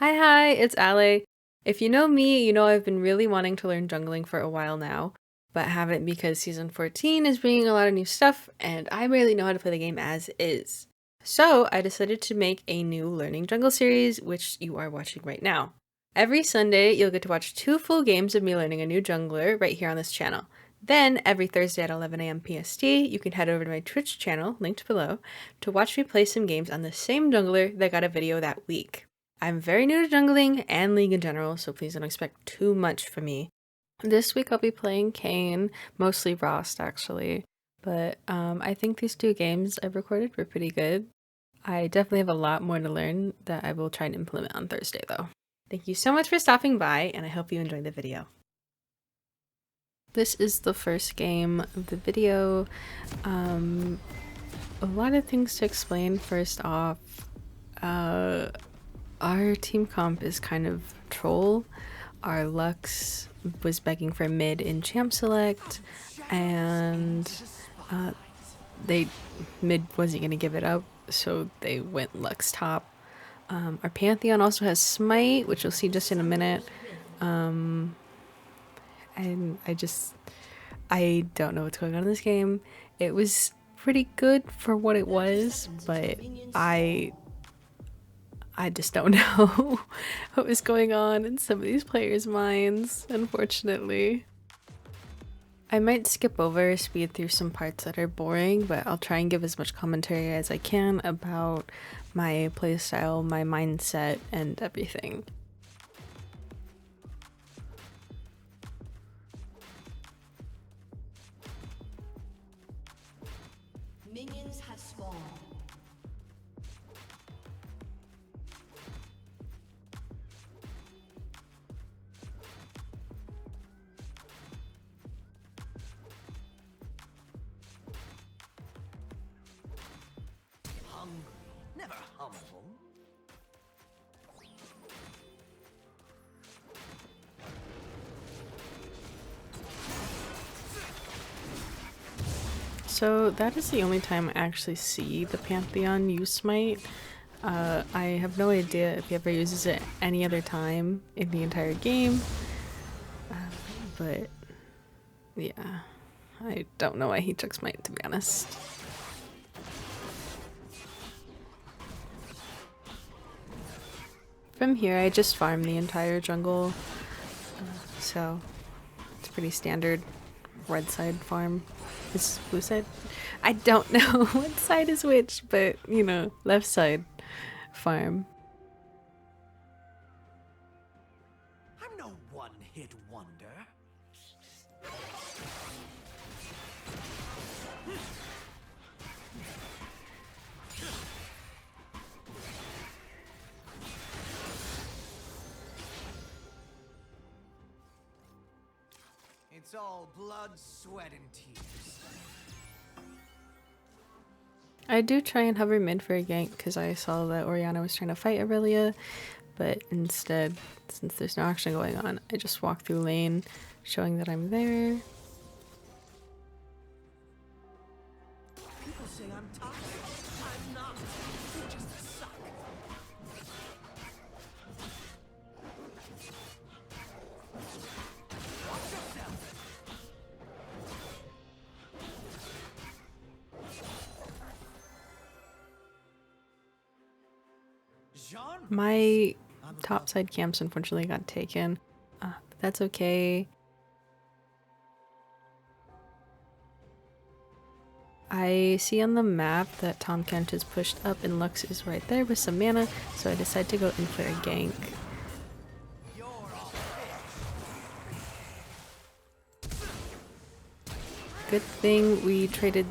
Hi, it's Ale. If you know me, you know I've been really wanting to learn jungling for a while now, but haven't because season 14 is bringing a lot of new stuff, and I barely know how to play the game as is. So I decided to make a new Learning Jungle series, which you are watching right now. Every Sunday, you'll get to watch 2 full games of me learning a new jungler right here on this channel. Then, every Thursday at 11 a.m. PST, you can head over to my Twitch channel, linked below, to watch me play some games on the same jungler that got a video that week. I'm very new to jungling and League in general, so please don't expect too much from me. This week I'll be playing Kayn, mostly Rost actually, but I think these 2 games I've recorded were pretty good. I definitely have a lot more to learn that I will try and implement on Thursday though. Thank you so much for stopping by, and I hope you enjoyed the video. This is the first game of the video. A lot of things to explain. First off, our team comp is kind of troll. Our Lux was begging for mid in champ select, and they mid wasn't gonna give it up, so they went Lux top. Our Pantheon also has Smite, which you'll see just in a minute. And I don't know what's going on in this game. It was pretty good for what it was, but I just don't know what was going on in some of these players' minds, unfortunately. I might skip over, speed through some parts that are boring, but I'll try and give as much commentary as I can about my playstyle, my mindset, and everything. Minions have spawned. Hungry, never humble. So that is the only time I actually see the Pantheon use Smite. I have no idea if he ever uses it any other time in the entire game, but yeah, I don't know why he took Smite, to be honest. From here, I just farm the entire jungle, so it's pretty standard red side farm. Is blue side? I don't know what side is which, but you know, left side farm. I'm no one-hit wonder. It's all blood, sweat, and tears. I do try and hover mid for a gank because I saw that Orianna was trying to fight Aurelia, but instead, since there's no action going on, I just walk through lane, showing that I'm there. People say I'm toxic. I'm not. You just suck. Watch yourself. Jean, My topside camps unfortunately got taken, but that's okay. I see on the map that Tom Kent is pushed up and Lux is right there with some mana, so I decide to go in for a gank. you're all Good thing we traded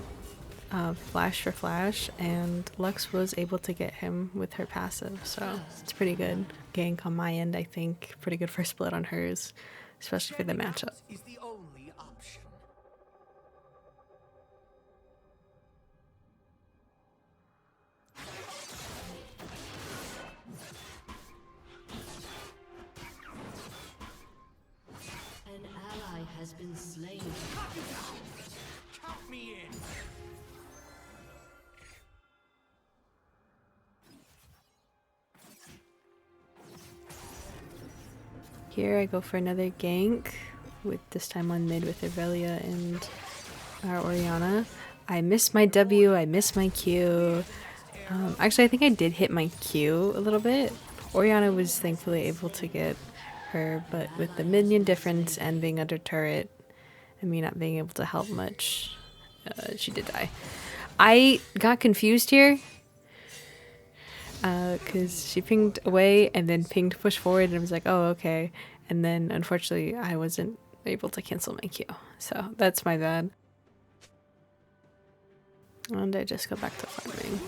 flash for flash, and Lux was able to get him with her passive, so it's pretty good gank on my end. I think pretty good first split on hers, especially for the matchup. is the only option. An ally has been slain. Count me in. here I go for another gank, with this time on mid with Lillia and our Orianna. I missed my W, I missed my Q. Actually, I think I did hit my Q a little bit. Orianna was thankfully able to get her, but with the minion difference and being under turret and me not being able to help much, she did die. I got confused here because she pinged away and then pinged push forward, and I was like, oh, okay. And then unfortunately, I wasn't able to cancel my Q, so that's my bad. And I just go back to farming.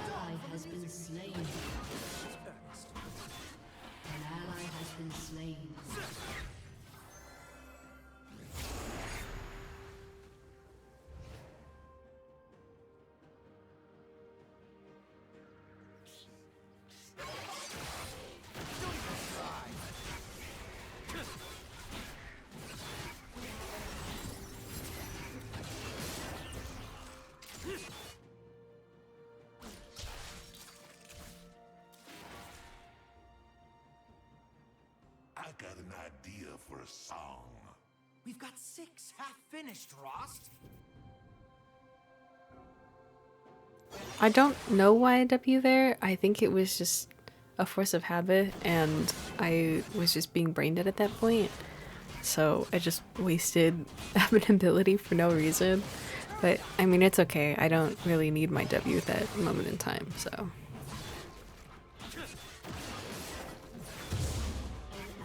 Ally has been slain. An ally has been slain. I got an idea for a song. We've got 6 half-finished, Rost. I don't know why I W there. I think it was just a force of habit, and I was just being brain dead at that point. So I just wasted an ability for no reason. But I mean, it's okay. I don't really need my W at that moment in time, so. An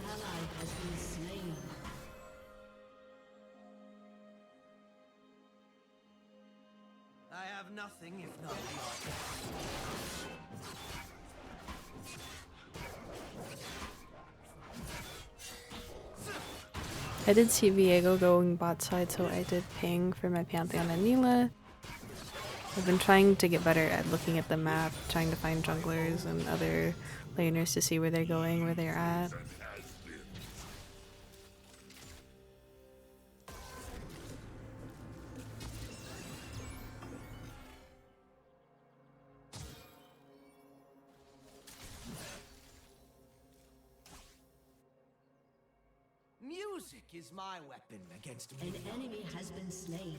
ally has been slain. I have nothing if not the art. I did see Viego going bot side, so I did ping for my Pantheon and Neela. I've been trying to get better at looking at the map, trying to find junglers and other laners to see where they're going, where they're at. Music is my weapon against An me. enemy has been slain.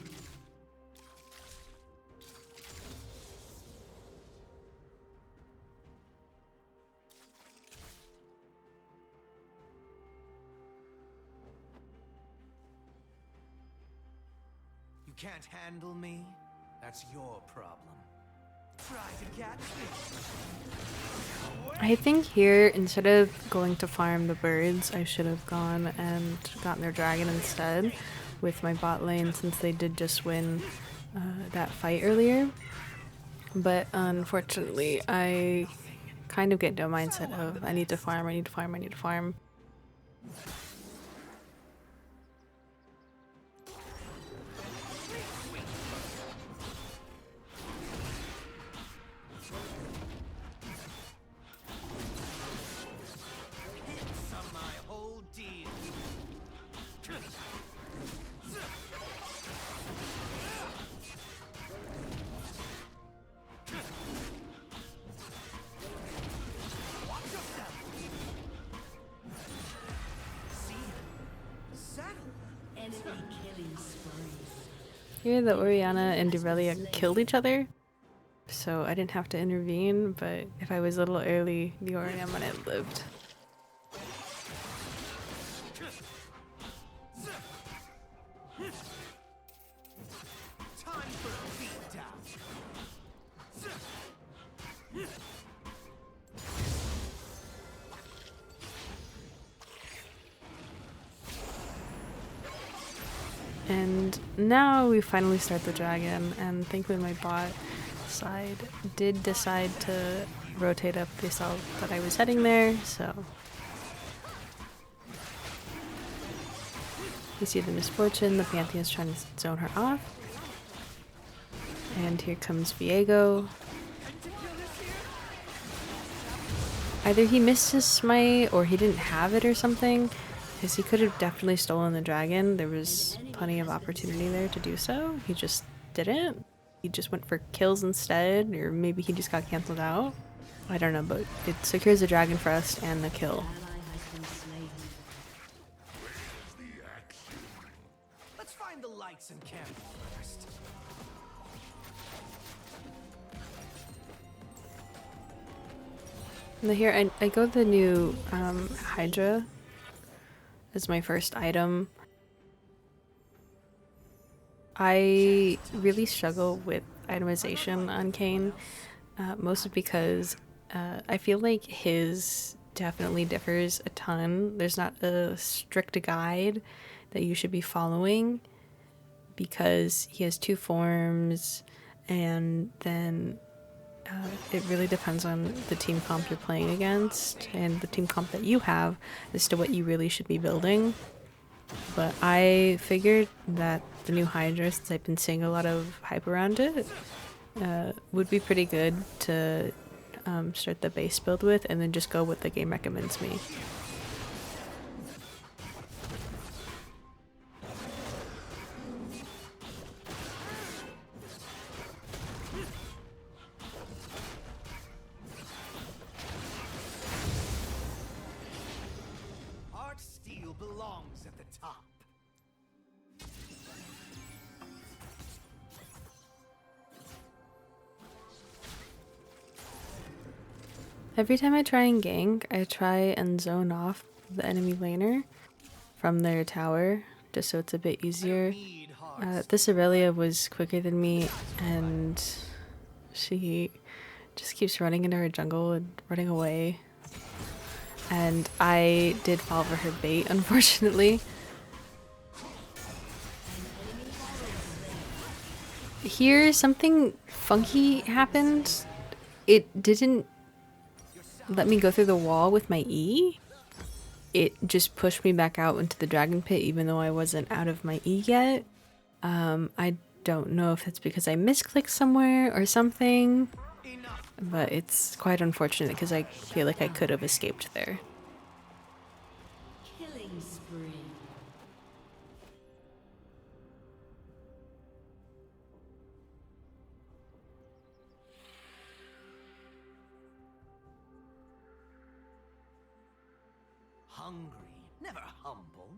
You can't handle me? That's your problem. Try to catch me. I think here, instead of going to farm the birds, I should have gone and gotten their dragon instead with my bot lane, since they did just win that fight earlier. But unfortunately, I kind of get into a mindset of I need to farm, I need to farm, I need to farm. Hits on my whole deal. Watch yourself. See? Settle. Enemy killing spree. Here, the Orianna and Lillia killed each other, so I didn't have to intervene, but if I was a little early, the Orianna might have lived. Time for a beatdown. And now we finally start the dragon, and thankfully my bot side did decide to rotate up. They saw that I was heading there, so you see the misfortune. The Pantheon's trying to zone her off. And here comes Viego. Either he missed his smite or he didn't have it or something, because he could have definitely stolen the dragon. There was plenty of opportunity there to do so. He just didn't. He just went for kills instead, or maybe he just got cancelled out. I don't know, but it secures the dragon for us and the kill. Ally has been slain. Let's find the lights and camp first. And here I go the new Hydra as my first item. I really struggle with itemization on Kayn, mostly because I feel like his definitely differs a ton. There's not a strict guide that you should be following because he has two forms, and then it really depends on the team comp you're playing against and the team comp that you have as to what you really should be building. But I figured that the new Hydra, since I've been seeing a lot of hype around it, would be pretty good to start the base build with and then just go what the game recommends me. Art steel belongs at the top. Every time I try and gank, I try and zone off the enemy laner from their tower, just so it's a bit easier. Need hearts. This Aurelia was quicker than me, and she just keeps running into her jungle and running away. And I did fall for her bait, unfortunately. Here, something funky happened. It didn't let me go through the wall with my E. It just pushed me back out into the dragon pit even though I wasn't out of my E yet. I don't know if that's because I misclicked somewhere or something, Enough. but it's quite unfortunate because I feel like I could have escaped there. Killing spree. Hungry, never humble.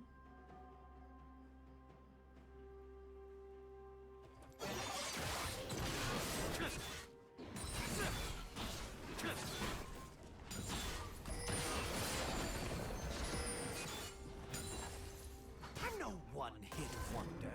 I'm no one-hit wonder.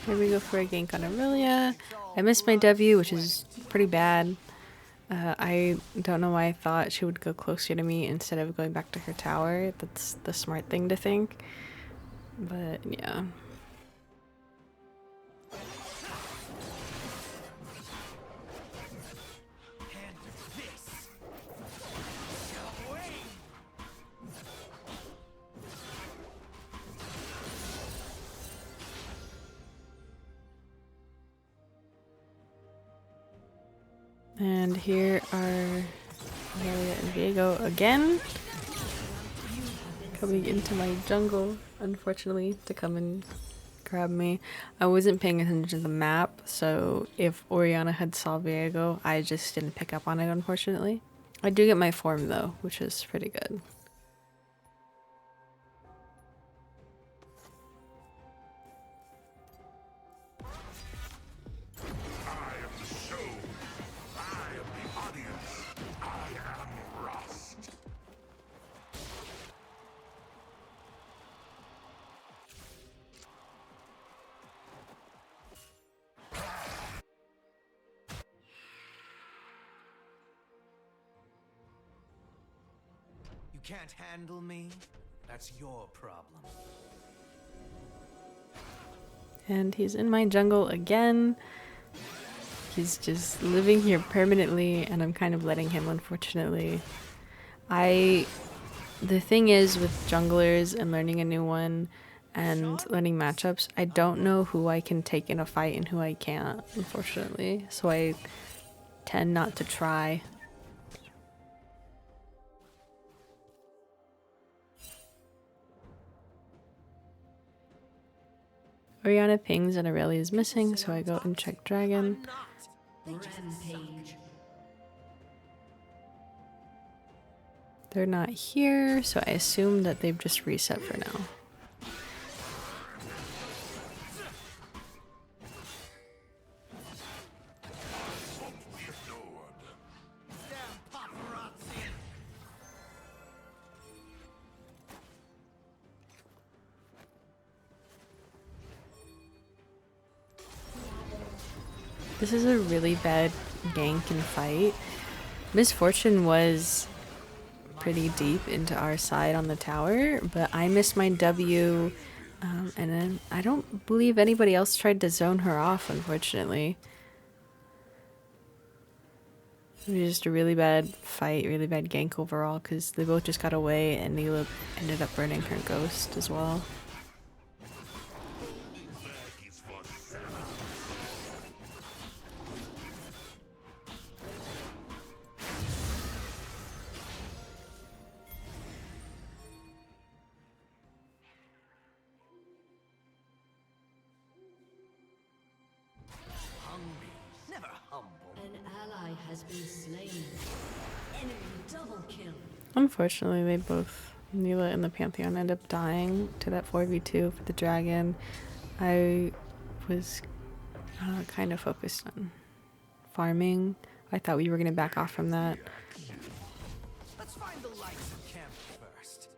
Here we go for a gank on Aurelia. I missed my W, which is pretty bad. I don't know why I thought she would go closer to me instead of going back to her tower. That's the smart thing to think. But yeah. And this. Away. And here are Lillia and Diego again, coming into my jungle, unfortunately, to come and grab me. I wasn't paying attention to the map, so if Oriana had saw Diego, I just didn't pick up on it, unfortunately. I do get my form though, which is pretty good. I am the show. I am the audience. I am Rust. You can't handle me? That's your problem. And he's in my jungle again. He's just living here permanently, and I'm kind of letting him, unfortunately. The thing is with junglers and learning a new one and learning matchups, I don't know who I can take in a fight and who I can't, unfortunately. So I tend not to try. Oriana pings and Aurelia is missing, so I go and check Dragon. Rampage. They're not here, so I assume that they've just reset for now. This is a really bad gank and fight. Misfortune was pretty deep into our side on the tower, but I missed my W, and then I don't believe anybody else tried to zone her off, unfortunately. It was just a really bad fight, really bad gank overall, because they both just got away, and Neela ended up burning her ghost as well. Never humble. An ally has been slain. Enemy double kill. Unfortunately, they both, Neela and the Pantheon, end up dying to that 4v2 for the dragon. I was kind of focused on farming. I thought we were going to back off from that. Let's find the lights of camp first.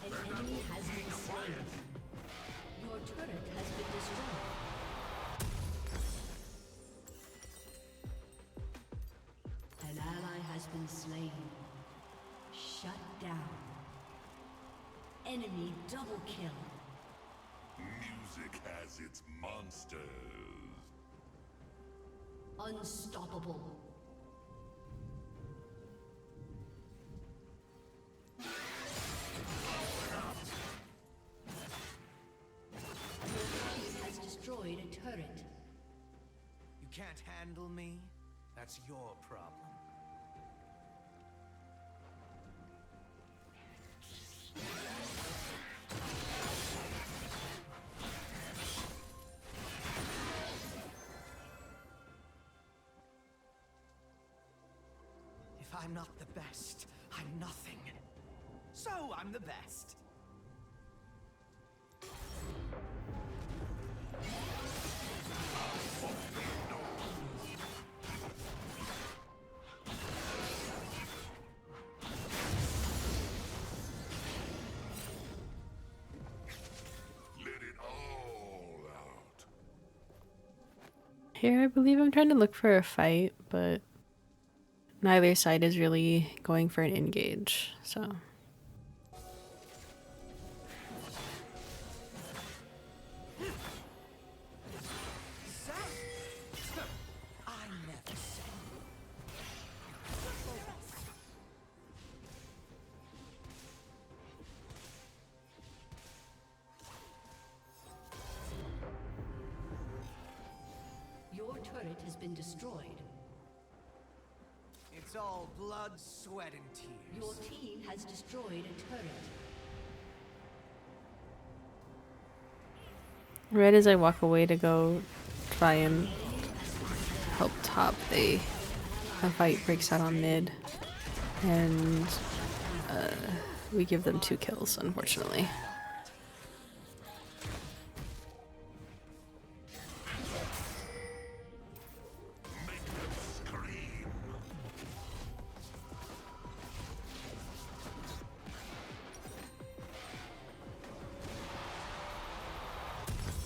An enemy has been slain. Your turret has been destroyed. An ally has been slain. Shut down. Enemy double kill. Music has its monsters. Unstoppable. Your team has destroyed a turret. You can't handle me? That's your problem. If I'm not the best, I'm nothing. So I'm the best. Let it all out. Here, I believe I'm trying to look for a fight, but neither side is really going for an engage, so. I never said. Your turret has been destroyed. It's all blood, sweat, and tears. Your team has destroyed a turret. Right as I walk away to go try and help top, a fight breaks out on mid, and we give them 2 kills, unfortunately. Make them scream.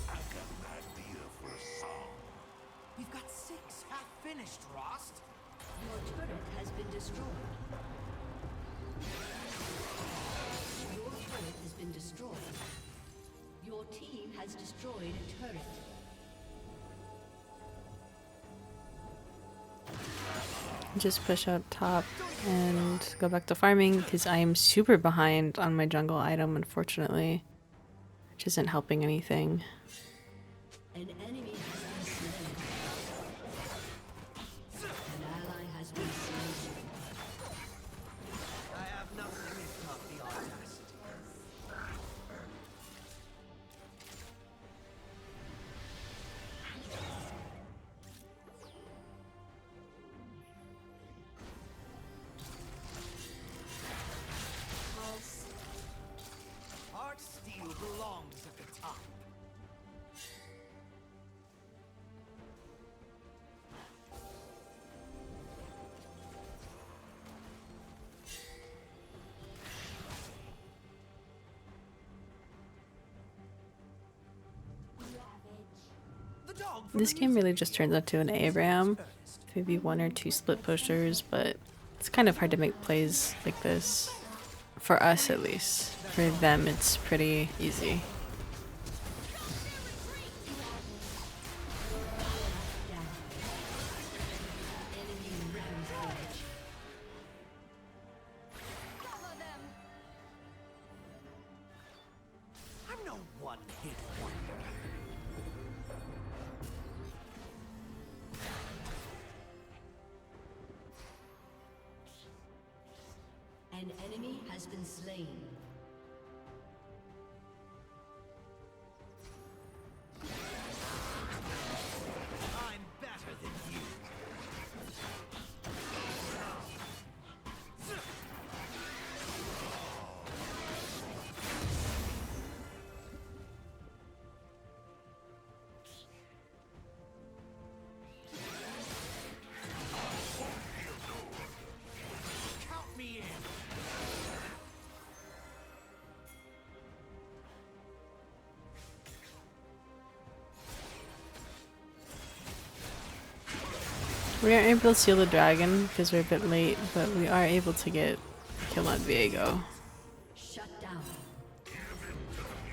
I've got an idea for a song. We've got 6 half-finished, Rost. Your turret has been destroyed. Your turret has been destroyed. Your team has destroyed a turret. Just push out top and go back to farming because I am super behind on my jungle item, unfortunately, which isn't helping anything. An enemy has been slain. An ally has been slain. I have nothing if not the audacity. Heart steel belongs at the top. The dog This game really just turns out to an ARAM, maybe one or two split pushers, but it's kind of hard to make plays like this. For us, at least. For them, it's pretty easy. I'm no one-hit wonder. An enemy has been slain. I'm better than you. Count me in. We aren't able to seal the dragon because we're a bit late, but we are able to get a kill on Viego. Shut down.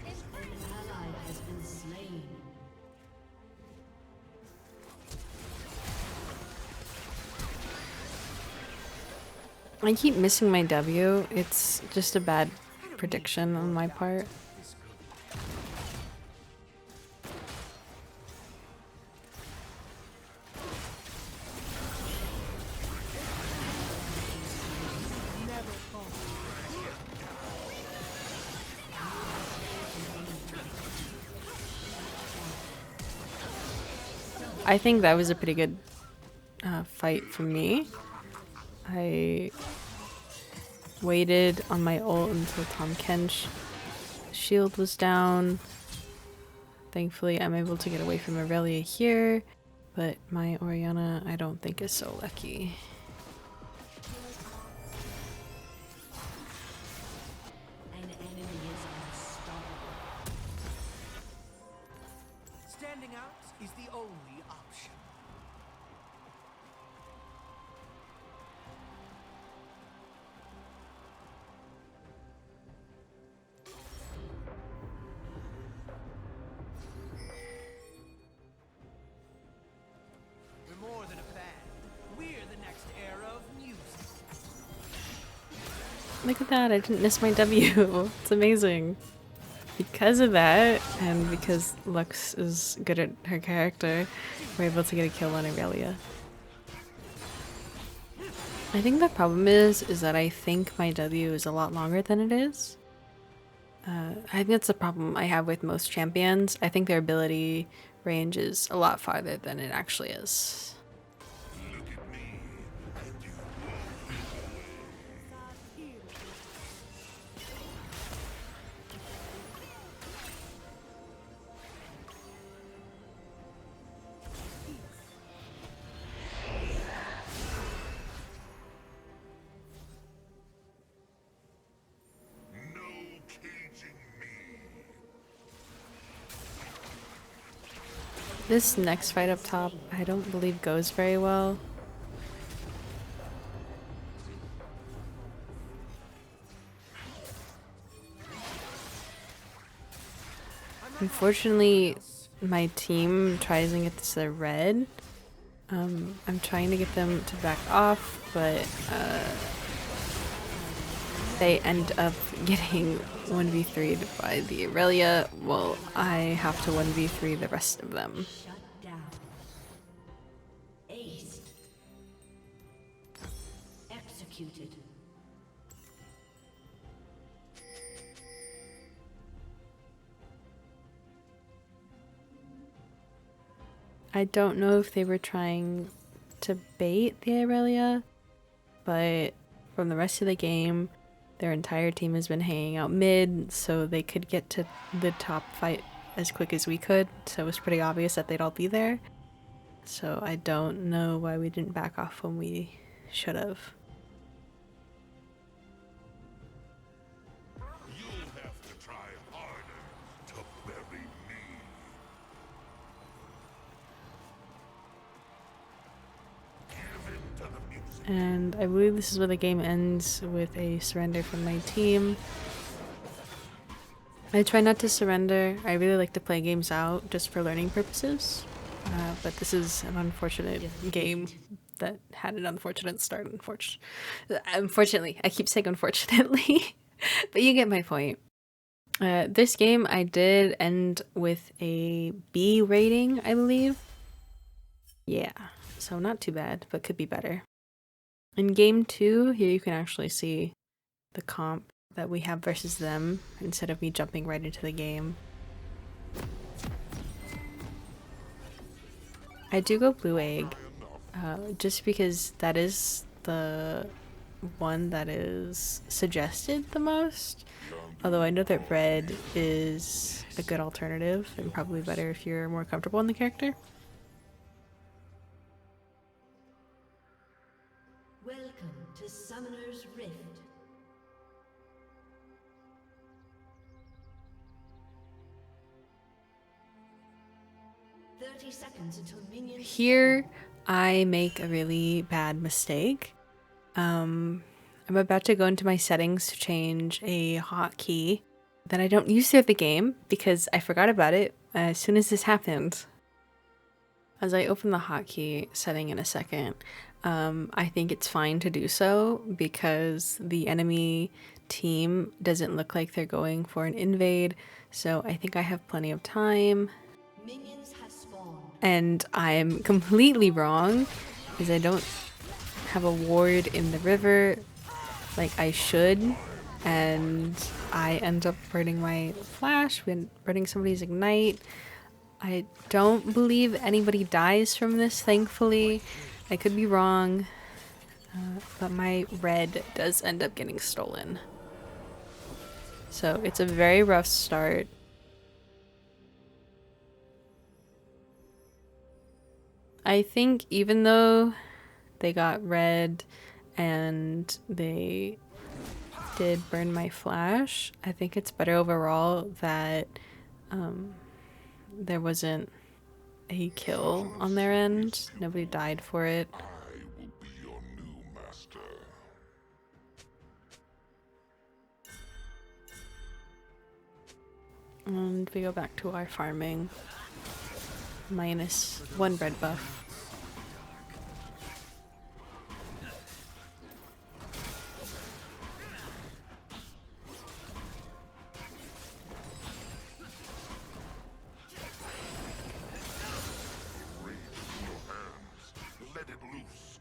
An ally has been slain. I keep missing my W. It's just a bad prediction on my part. I think that was a pretty good fight for me. I waited on my ult until Tom Kench shield was down. Thankfully, I'm able to get away from Aurelia here, but my Orianna I don't think is so lucky. An enemy is unstoppable. Standing out is the only option. We're more than a band. We're the next era of music. Look at that, I didn't miss my W. It's amazing. Because of that, and because Lux is good at her character, we're able to get a kill on Aurelia. I think the problem is that I think my W is a lot longer than it is. I think that's the problem I have with most champions. I think their ability range is a lot farther than it actually is. Look at me, and you no caging me. This next fight up top, I don't believe goes very well. Unfortunately, my team tries and gets the red, I'm trying to get them to back off, but they end up getting 1v3'd by the Aurelia, while I have to 1v3 the rest of them. Shut down. Aced. Executed. I don't know if they were trying to bait the Aurelia, but from the rest of the game, their entire team has been hanging out mid, so they could get to the top fight as quick as we could, so it was pretty obvious that they'd all be there. So I don't know why we didn't back off when we should have. You'll have to try harder to bury me. Give in to the music. And I believe this is where the game ends, with a surrender from my team. I try not to surrender. I really like to play games out just for learning purposes. But this is an unfortunate game that had an unfortunate start. Unfortunately, I keep saying unfortunately, but you get my point. This game I did end with a B rating, I believe. Yeah, so not too bad, but could be better. In game 2, here you can actually see the comp that we have versus them instead of me jumping right into the game. I do go blue egg, just because that is the one that is suggested the most. Although I know that red is a good alternative and probably better if you're more comfortable in the character. Welcome to Summoner's Rift. Seconds until minions. Here, I make a really bad mistake. I'm about to go into my settings to change a hotkey that I don't use throughout the game because I forgot about it as soon as this happened. As I open the hotkey setting in a second, I think it's fine to do so because the enemy team doesn't look like they're going for an invade, so I think I have plenty of time. Minions have spawned. And I'm completely wrong because I don't have a ward in the river like I should, and I end up burning my flash, burning somebody's ignite. I don't believe anybody dies from this, thankfully. I could be wrong, but my red does end up getting stolen. So it's a very rough start. I think even though they got red and they did burn my flash, I think it's better overall that there wasn't a kill on their end. Nobody died for it. I will be your new master. And we go back to our farming. -1 red buff. Rage in your hands. Let it loose.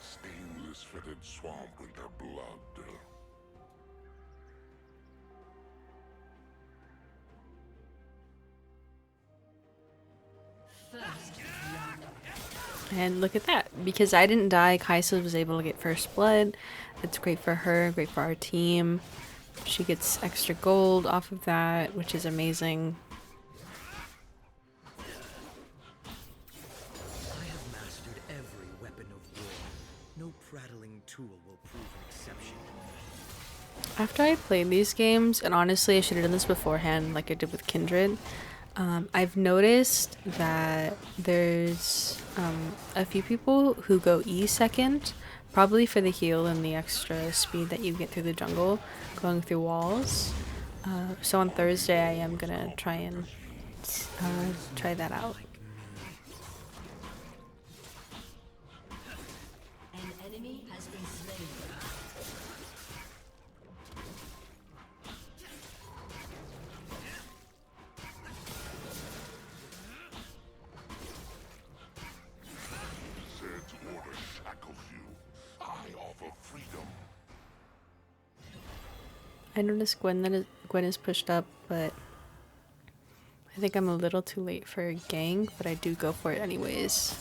Stain this fetid swamp with their blood. First blood. And look at that. Because I didn't die, Kaisa was able to get first blood. That's great for her, great for our team. She gets extra gold off of that, which is amazing. I have mastered every weapon of war. No prattling tool will prove an exception. After I played these games, and honestly I should have done this beforehand like I did with Kindred, I've noticed that there's a few people who go E second, probably for the heal and the extra speed that you get through the jungle going through walls. So on Thursday, I am gonna try and try that out. An enemy has been slain. Zed's order shackles you. I offer freedom. I noticed Gwen is pushed up, but I think I'm a little too late for a gang, but I do go for it anyways.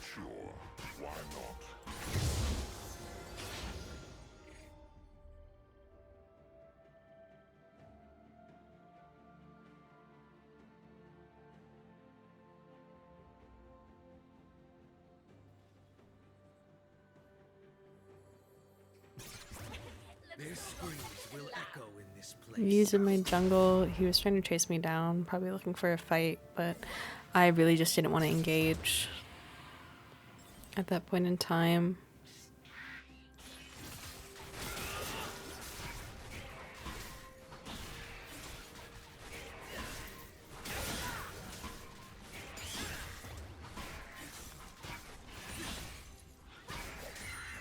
Sure, why not? Their screams will echo in this place. He's in my jungle. He was trying to chase me down, probably looking for a fight, but I really just didn't want to engage at that point in time.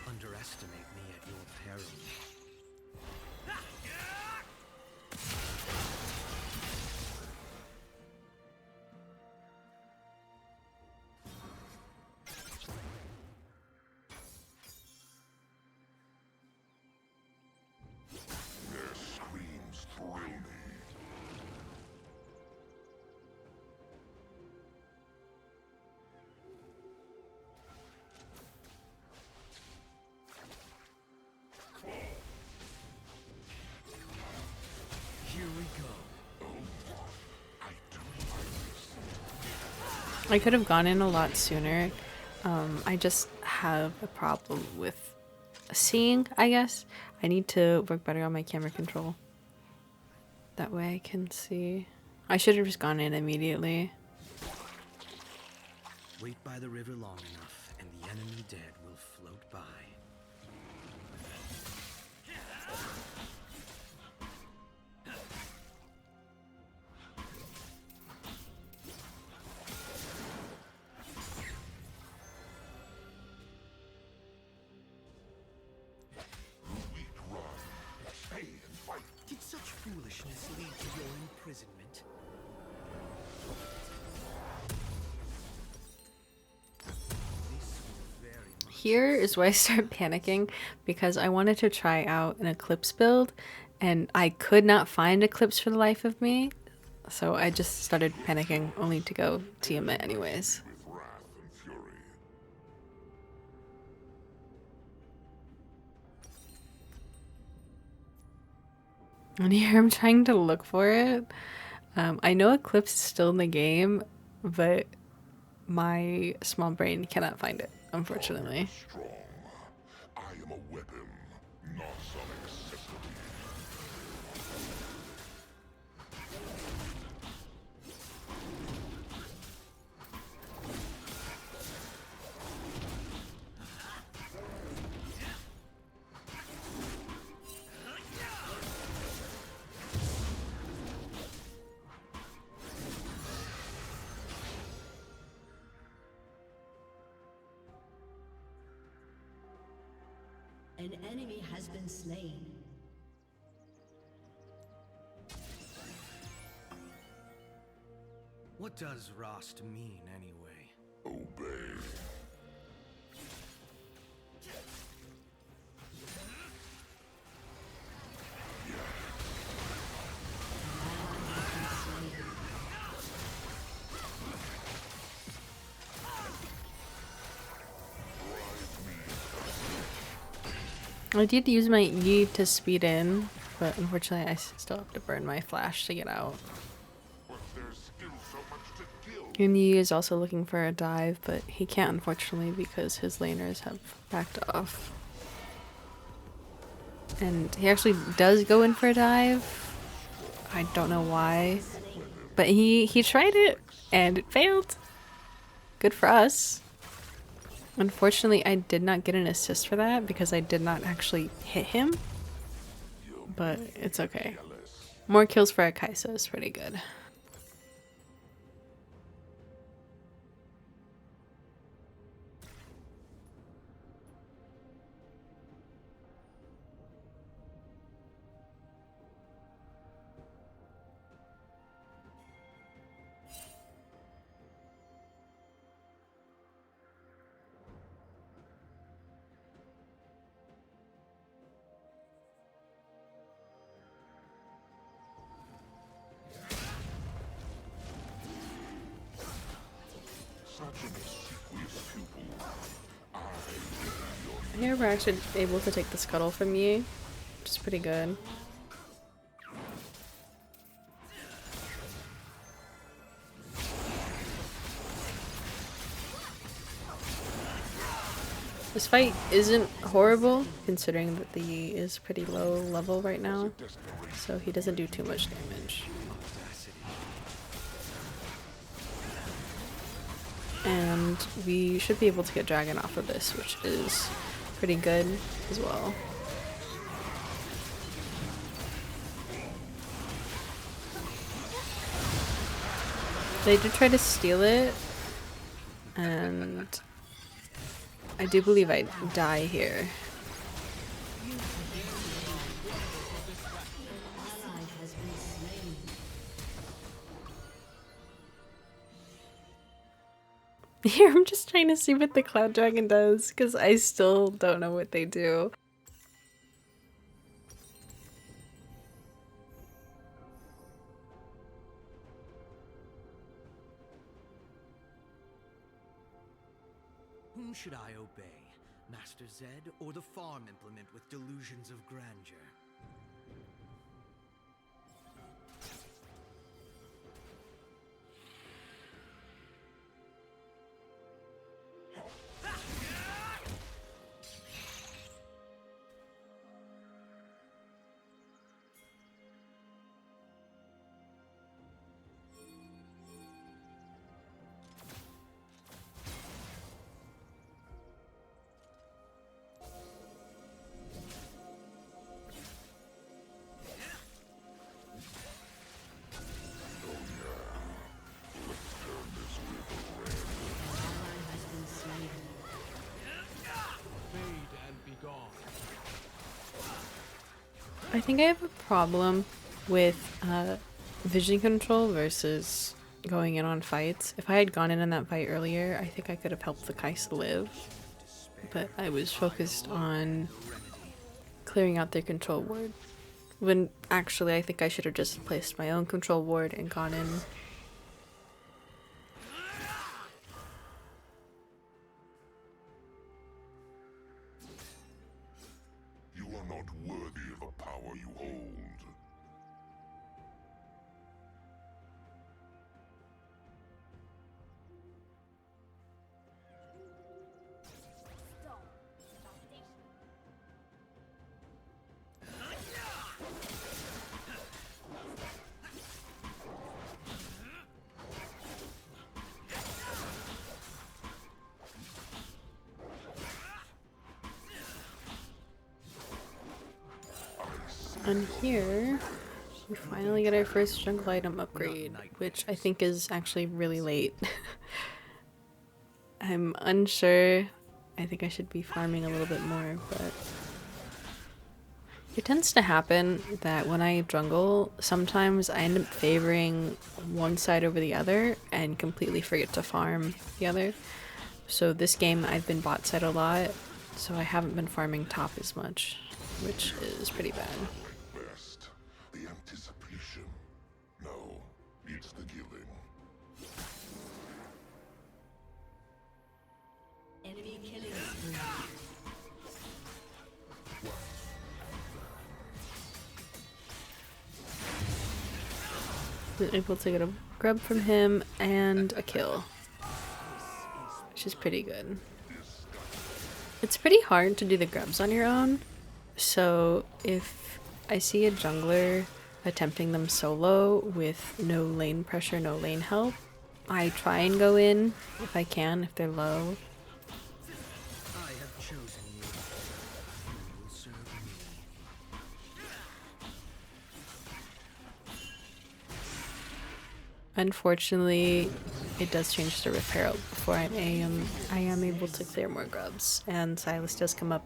Underestimate me at your peril. Their screams thrill me. Here we go. I do like this. I could have gone in a lot sooner. I just have a problem with seeing, I guess. I need to work better on my camera control. That way I can see. I should have just gone in immediately. Wait by the river long enough, and the enemy dead will float by. Weak run. Stay and fight. Did such foolishness lead to your imprisonment? This will very much Here is where I start panicking because I wanted to try out an Eclipse build and I could not find Eclipse for the life of me. So I just started panicking only to go TM it anyways. With wrath and fury. And here I'm trying to look for it. I know Eclipse is still in the game, but my small brain cannot find it, unfortunately. Strong. I am a weapon, not some accessory. An enemy has been slain. What does Rost mean anyway? Obey. I did use my E to speed in, but unfortunately I still have to burn my flash to get out. But there's still so much to kill. And E is also looking for a dive, but he can't unfortunately because his laners have backed off. And he actually does go in for a dive. I don't know why, but he tried it and it failed. Good for us. Unfortunately, I did not get an assist for that because I did not actually hit him, but it's okay. More kills for a Kai'Sa is pretty good. Here we're actually able to take the scuttle from you, which is pretty good. This fight isn't horrible, considering that the Yi is pretty low level right now, so he doesn't do too much damage. And we should be able to get Dragon off of this, which is pretty good as well. They did try to steal it, and I do believe I die here. Here, I'm just trying to see what the Cloud Dragon does, because I still don't know what they do. Whom should I obey? Master Zed or the farm implement with delusions of grandeur? I think I have a problem with vision control versus going in on fights. If I had gone in that fight earlier, I think I could have helped the Kai'Sa live. But I was focused on clearing out their control ward. When actually I think I should have just placed my own control ward and gone in. You are not worthy of the power you hold. And here, we finally get our first jungle item upgrade, which I think is actually really late. I'm unsure. I think I should be farming a little bit more, but it tends to happen that when I jungle, sometimes I end up favoring one side over the other and completely forget to farm the other. So this game I've been bot side a lot, so I haven't been farming top as much, which is pretty bad. Best. The anticipation. No, it's the giving. Enemy killing spree. Been able to get a grub from him and a kill, which is pretty good. It's pretty hard to do the grubs on your own, so if I see a jungler attempting them solo with no lane pressure, no lane help, I try and go in if I can, if they're low. I have chosen you. You will serve me. Unfortunately, it does change the repair before I am able to clear more grubs, and Silas does come up.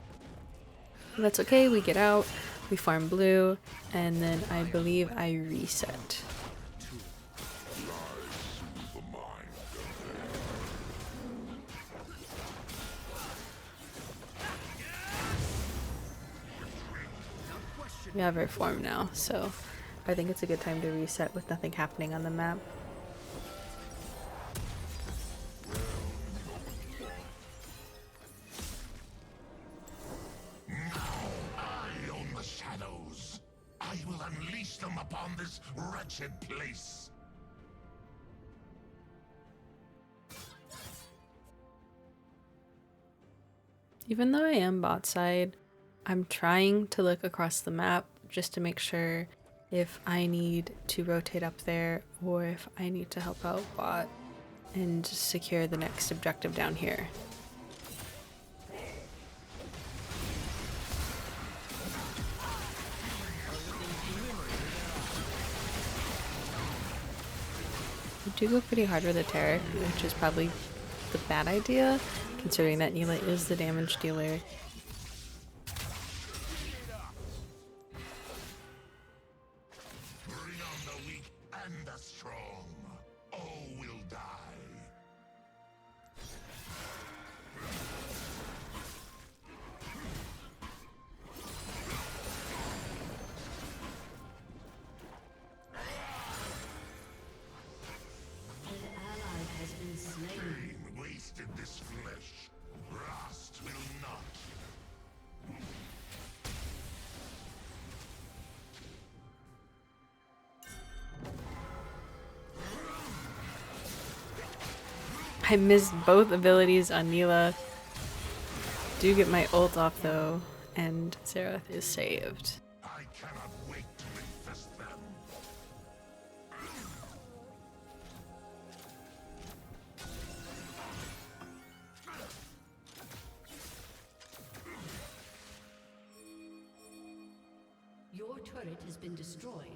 That's okay, we get out, we farm blue, and then I believe I reset. We have our form now, so I think it's a good time to reset with nothing happening on the map. I own the shadows. I will unleash them upon this wretched place. Even though I am bot side, I'm trying to look across the map just to make sure if I need to rotate up there or if I need to help out bot and secure the next objective down here. I do go pretty hard with the Taric, which is probably the bad idea, considering that Neela is the damage dealer. Bring on the weak and the strong. All will die. An ally has been slain. Kayn wasted this flesh. Rust will not. I missed both abilities on Neela. Do get my ult off though, and Xerath is saved. I cannot wait to infest them. Your turret has been destroyed.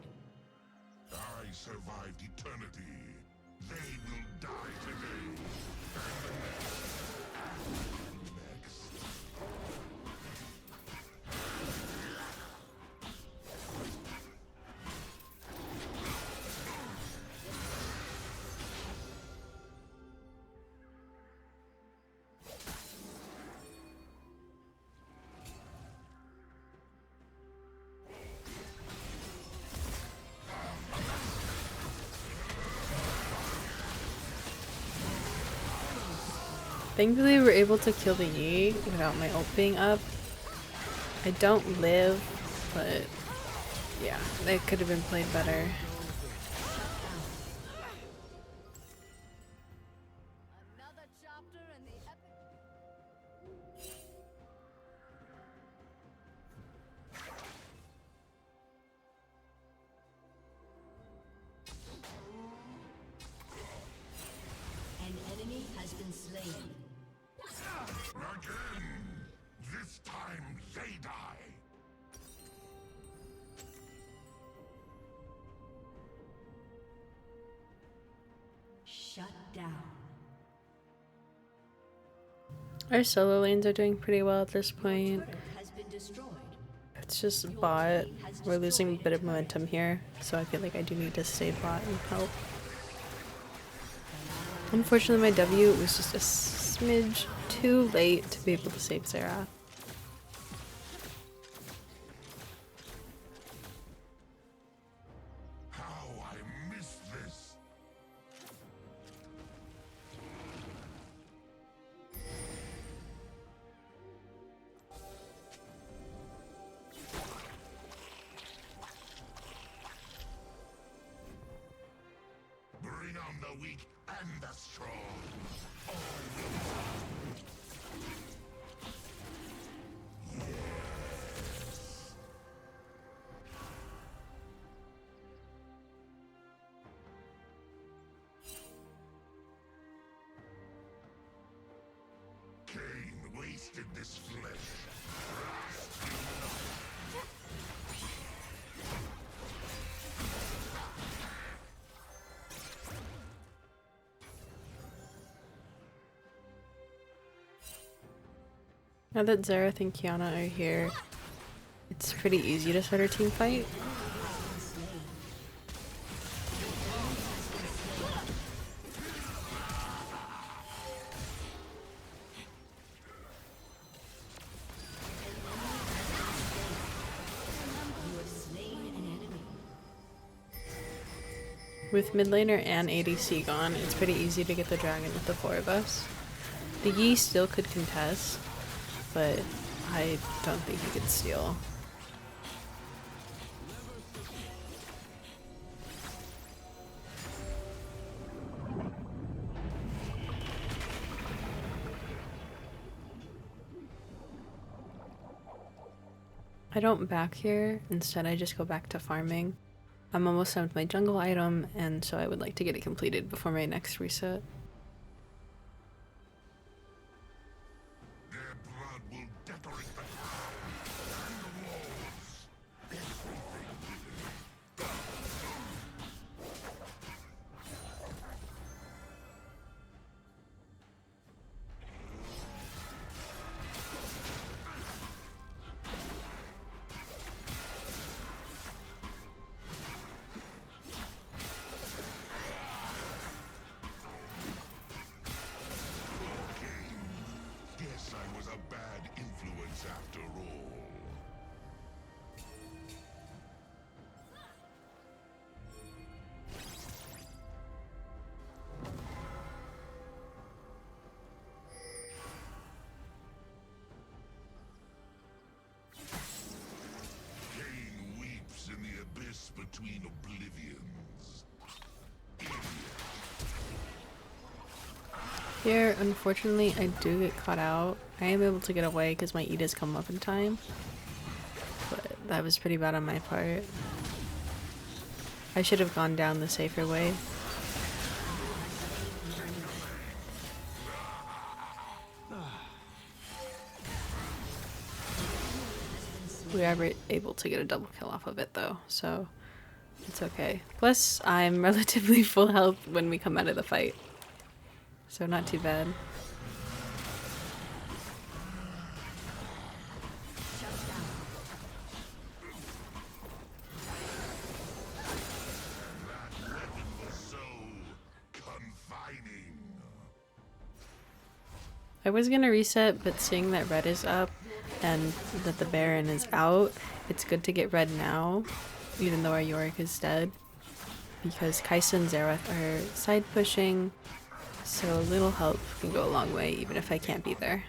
I survived eternity. They will die today. And the next. Thankfully, we're able to kill the Yi without my ult being up. I don't live, but yeah, that could have been played better. Another chapter in the epic. An enemy has been slain. Again! This time they die! Shut down. Our solo lanes are doing pretty well at this point. Turret has been destroyed. It's just bot. We're losing a bit of momentum here, so I feel like I do need to stay bot and help. Unfortunately, my W was just a smidge too late to be able to save Xerath. How I miss this! the weak and the strong. Kayn wasted this flesh. Now that Xerath and Kiana are here, it's pretty easy to start a team fight. With mid laner and ADC gone, it's pretty easy to get the dragon with the 4 of us. The Yi still could contest, but I don't think he could steal. I don't back here, instead I just go back to farming. I'm almost done with my jungle item, and so I would like to get it completed before my next reset. Their blood will decorate the ground and the walls. Guess I was a bad influence after all. Kayn weeps in the abyss between oblivions. Here, unfortunately, I do get caught out. I am able to get away because my E does come up in time, but that was pretty bad on my part. I should have gone down the safer way. We are able to get a double kill off of it though, so it's okay. Plus, I'm relatively full health when we come out of the fight, so not too bad. So confining. I was gonna reset, but seeing that red is up and that the Baron is out, it's good to get red now, even though our Yorick is dead, because Kaisa and Xerath are side pushing, so a little help can go a long way, even if I can't be there.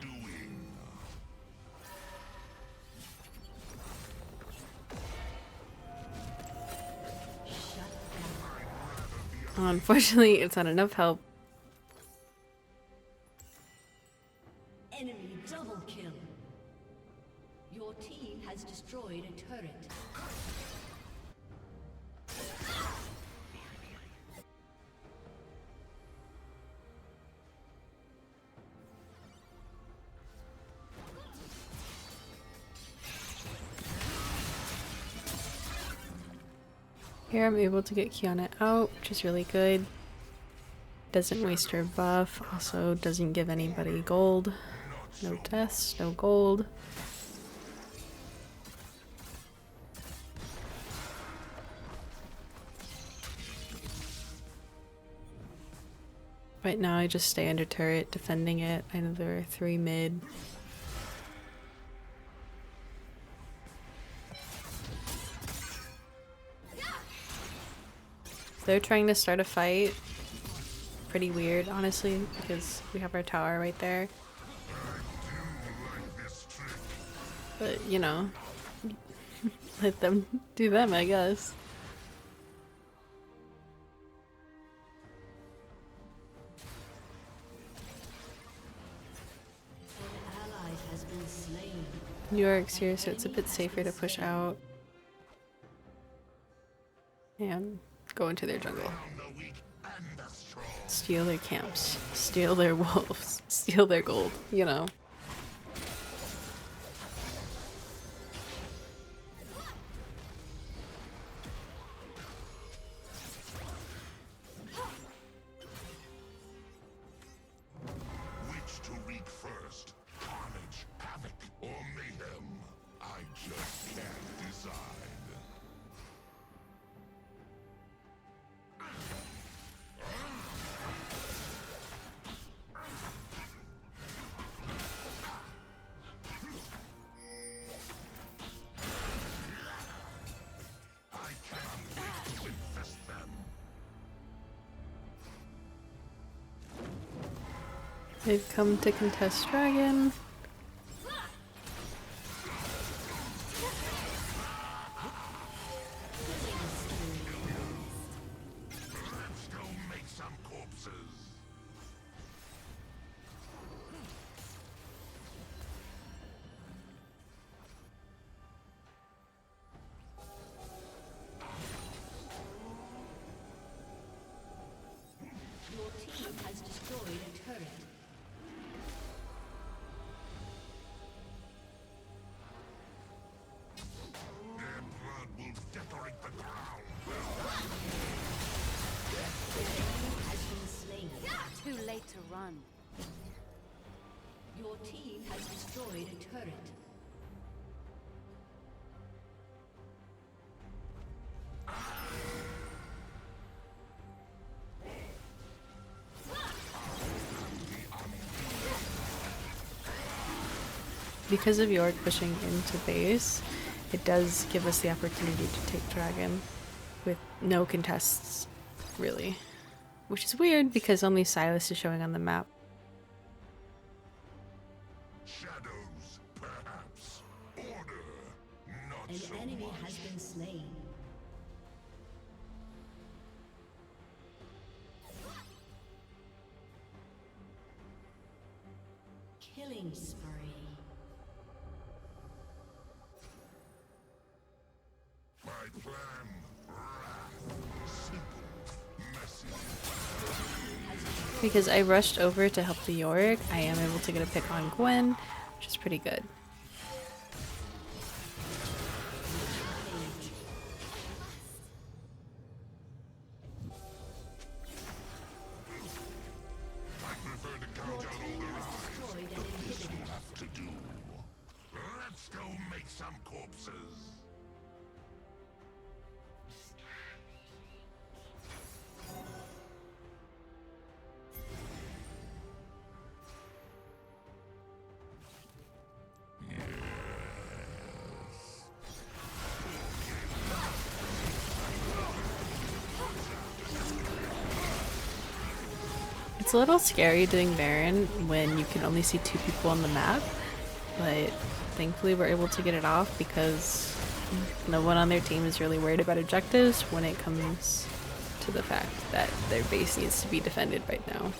Unfortunately, it's not enough help. Enemy double kill. Your team has destroyed a turret. Here I'm able to get Kiana out, which is really good. Doesn't waste her buff, also doesn't give anybody gold. No deaths, no gold. Right now I just stay under turret, defending it. I know there are 3 mid. They're trying to start a fight. Pretty weird, honestly, because we have our tower right there. But, you know, let them do them, I guess. York's here, so it's a bit safer to push out and go into their jungle. Steal their camps, steal their wolves, steal their gold, you know. Which to wreak first? Carnage, havoc, or mayhem? I just can't decide. I cannot wait to infest them. They've come to contest Dragon. Let's go make some corpses. Your team has destroyed a turret. Their blood will decorate the ground. Has been slain. Too late to run. Your team has destroyed a turret. Because of York pushing into base, it does give us the opportunity to take Dragon with no contests, really. Which is weird because only Silas is showing on the map. Shadows, perhaps. Order, not An so enemy much. has been slain. Killing spree. My plan, wrath, simple, messy. Because I rushed over to help the York, I am able to get a pick on Gwen, which is pretty good. I prefer to count out all their eyes, Destroyed an but this inhibitor. will have to do. Let's go make some corpses. It's a little scary doing Baron when you can only see 2 people on the map, but thankfully we're able to get it off because no one on their team is really worried about objectives when it comes to the fact that their base needs to be defended right now.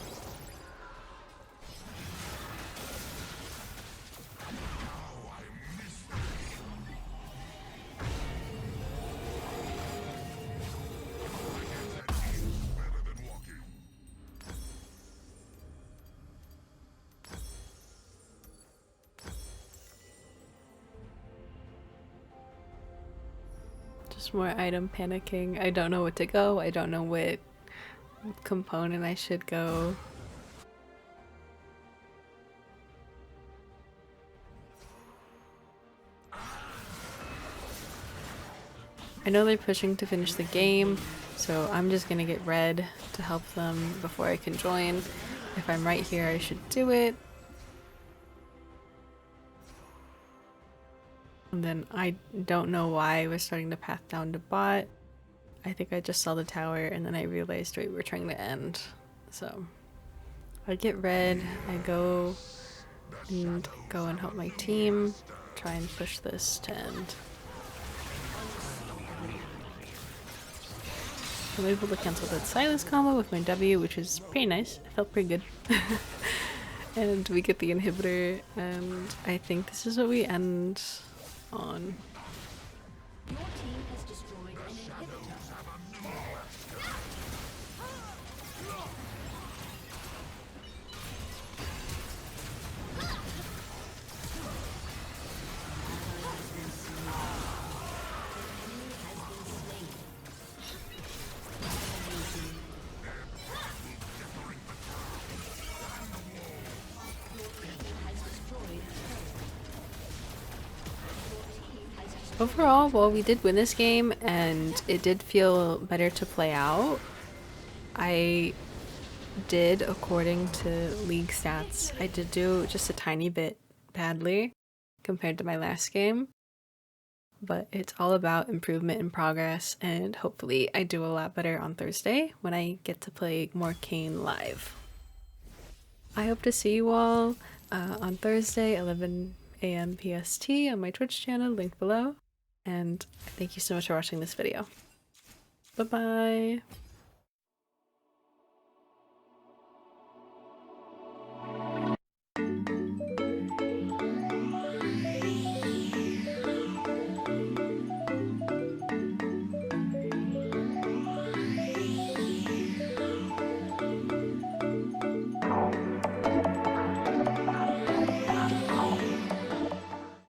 Better than walking. Just more item panicking. I don't know what to go. I don't know what component I should go. I know they're pushing to finish the game, so I'm just gonna get red to help them before I can join. If I'm right here, I should do it. And then I don't know why I was starting to path down to bot. I think I just saw the tower and then I realized we were trying to end. So I get red, I go and help my team, try and push this to end. I'm able to cancel that Silas combo with my W, which is pretty nice. It felt pretty good. and we get the inhibitor, and I think this is what we end on. Your team has destroyed an inhibitor. Overall, well, we did win this game, and it did feel better to play out. I did, according to league stats, I did do just a tiny bit badly compared to my last game. But it's all about improvement and progress, and hopefully I do a lot better on Thursday when I get to play more Kayn live. I hope to see you all on Thursday, 11 a.m. PST on my Twitch channel, link below. And thank you so much for watching this video. Bye bye!